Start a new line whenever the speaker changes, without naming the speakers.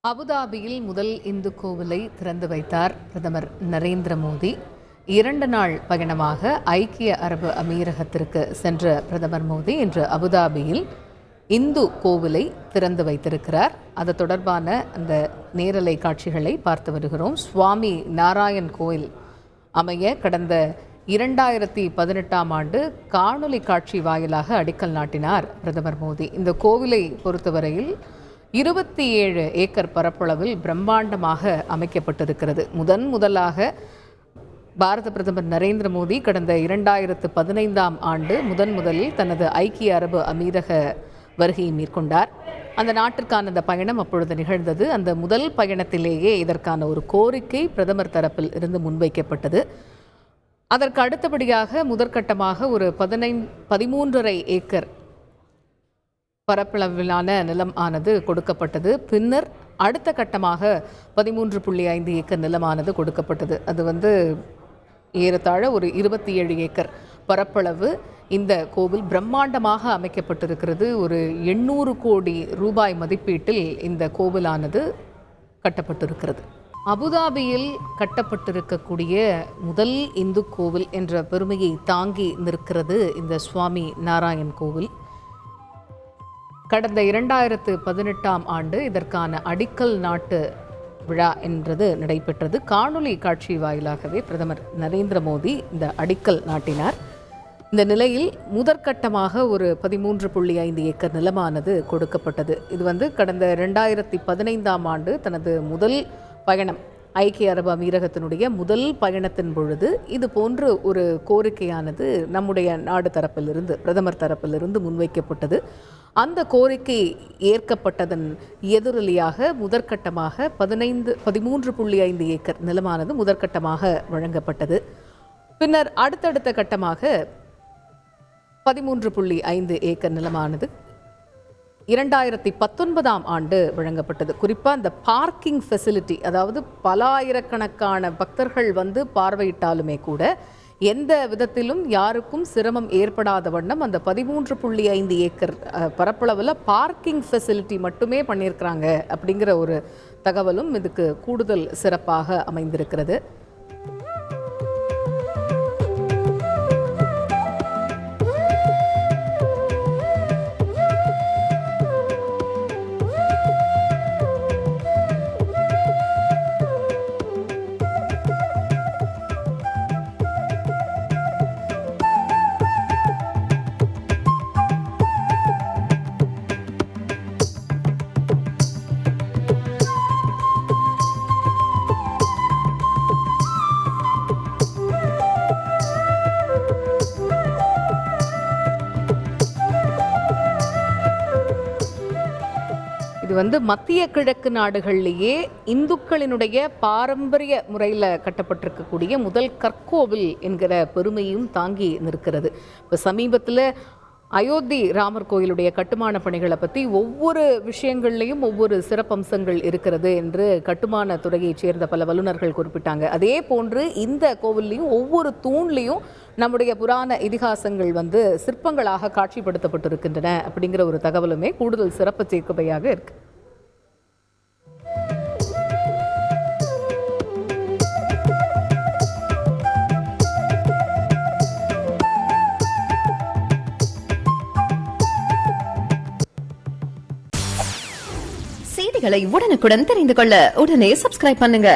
அபுதாபியில் முதல் இந்து கோவிலை திறந்து வைத்தார் பிரதமர் நரேந்திர மோடி. 2 நாள் பயணமாக ஐக்கிய அரபு அமீரகத்திற்கு சென்ற பிரதமர் மோடி இன்று அபுதாபியில் இந்து கோவிலை திறந்து வைத்திருக்கிறார். அது தொடர்பான அந்த நேரலை காட்சிகளை பார்த்து வருகிறோம். சுவாமி நாராயண் கோயில் அமைய கடந்த 2018ஆம் ஆண்டு காணொலி காட்சி வாயிலாக அடிக்கல் நாட்டினார் பிரதமர் மோடி. இந்த கோவிலை பொறுத்தவரையில் 27 ஏக்கர் பரப்பளவில் பிரம்மாண்டமாக அமைக்கப்பட்டிருக்கிறது. முதலாக பாரத பிரதமர் நரேந்திர மோடி கடந்த 2015ஆம் ஆண்டு முதலில் தனது ஐக்கிய அரபு அமீரக வருகையை மேற்கொண்டார். அந்த நாட்டிற்கான அந்த பயணம் அப்பொழுது நிகழ்ந்தது. அந்த முதல் பயணத்திலேயே இதற்கான ஒரு கோரிக்கை பிரதமர் தரப்பில் இருந்து முன்வைக்கப்பட்டது. அதற்கு அடுத்தபடியாக முதற்கட்டமாக ஒரு 13.5 ஏக்கர் பரப்பளவிலான நிலம் ஆனது கொடுக்கப்பட்டது. பின்னர் அடுத்த கட்டமாக 13.5 ஏக்கர் நிலமானது கொடுக்கப்பட்டது. அது ஏறத்தாழ ஒரு 27 ஏக்கர் பரப்பளவு இந்த கோவில் பிரம்மாண்டமாக அமைக்கப்பட்டிருக்கிறது. ஒரு 800 கோடி ரூபாய் மதிப்பீட்டில் இந்த கோவிலானது கட்டப்பட்டிருக்கிறது. அபுதாபியில் கட்டப்பட்டிருக்கக்கூடிய முதல் இந்து கோவில் என்ற பெருமையை தாங்கி நிற்கிறது இந்த சுவாமி நாராயண் கோவில். கடந்த 2018ஆம் ஆண்டு இதற்கான அடிக்கல் நாட்டு விழா என்றது நடைபெற்றது. காணொலி காட்சி வாயிலாகவே பிரதமர் நரேந்திர மோடி இந்த அடிக்கல் நாட்டினார். இந்த நிலையில் முதற்கட்டமாக ஒரு 13.5 ஏக்கர் நிலமானது கொடுக்கப்பட்டது. இது கடந்த 2015ஆம் ஆண்டு தனது முதல் பயணம் ஐக்கிய அரபு அமீரகத்தினுடைய முதல் பயணத்தின் பொழுது இது போன்று ஒரு கோரிக்கையானது நம்முடைய நாடு தரப்பிலிருந்து பிரதமர் தரப்பிலிருந்து முன்வைக்கப்பட்டது. அந்த கோரிக்கை ஏற்கப்பட்டதன் எதிரொலியாக முதற்கட்டமாக 13.5 ஏக்கர் நிலமானது முதற்கட்டமாக வழங்கப்பட்டது. பின்னர் அடுத்தடுத்த கட்டமாக 13.5 ஏக்கர் நிலமானது 2019ஆம் ஆண்டு வழங்கப்பட்டது. குறிப்பாக அந்த பார்க்கிங் ஃபெசிலிட்டி, அதாவது பல ஆயிரக்கணக்கான பக்தர்கள் பார்வையிட்டாலுமே கூட எந்த விதத்திலும் யாருக்கும் சிரமம் ஏற்படாத வண்ணம் அந்த 13.5 ஏக்கர் பரப்பளவில் பார்க்கிங் ஃபெசிலிட்டி மட்டுமே பண்ணியிருக்கிறாங்க அப்படிங்கிற ஒரு தகவலும் இதுக்கு கூடுதல் சிறப்பாக அமைந்திருக்கிறது. இது மத்திய கிழக்கு நாடுகளிலேயே இந்துக்களினுடைய பாரம்பரிய முறையில் கட்டப்பட்டிருக்கக்கூடிய முதல் கற்கோவில் என்கிற பெருமையும் தாங்கி நிற்கிறது. இப்போ சமீபத்தில் அயோத்தி ராமர் கோயிலுடைய கட்டுமான பணிகளை பற்றி ஒவ்வொரு விஷயங்கள்லையும் ஒவ்வொரு சிறப்பம்சங்கள் இருக்கிறது என்று கட்டுமான துறையைச் சேர்ந்த பல வல்லுநர்கள் குறிப்பிட்டாங்க. அதே போன்று இந்த கோவில்லையும் ஒவ்வொரு தூண்லையும் நம்முடைய புராண இதிகாசங்கள் சிற்பங்களாக காட்சிப்படுத்தப்பட்டிருக்கின்றன அப்படிங்கிற ஒரு தகவலுமே கூடுதல் சிறப்பு சேர்க்கையாக இருக்கு.
செய்திகளை உடனுக்குடன் தெரிந்து கொள்ள உடனே சப்ஸ்கிரைப் பண்ணுங்க.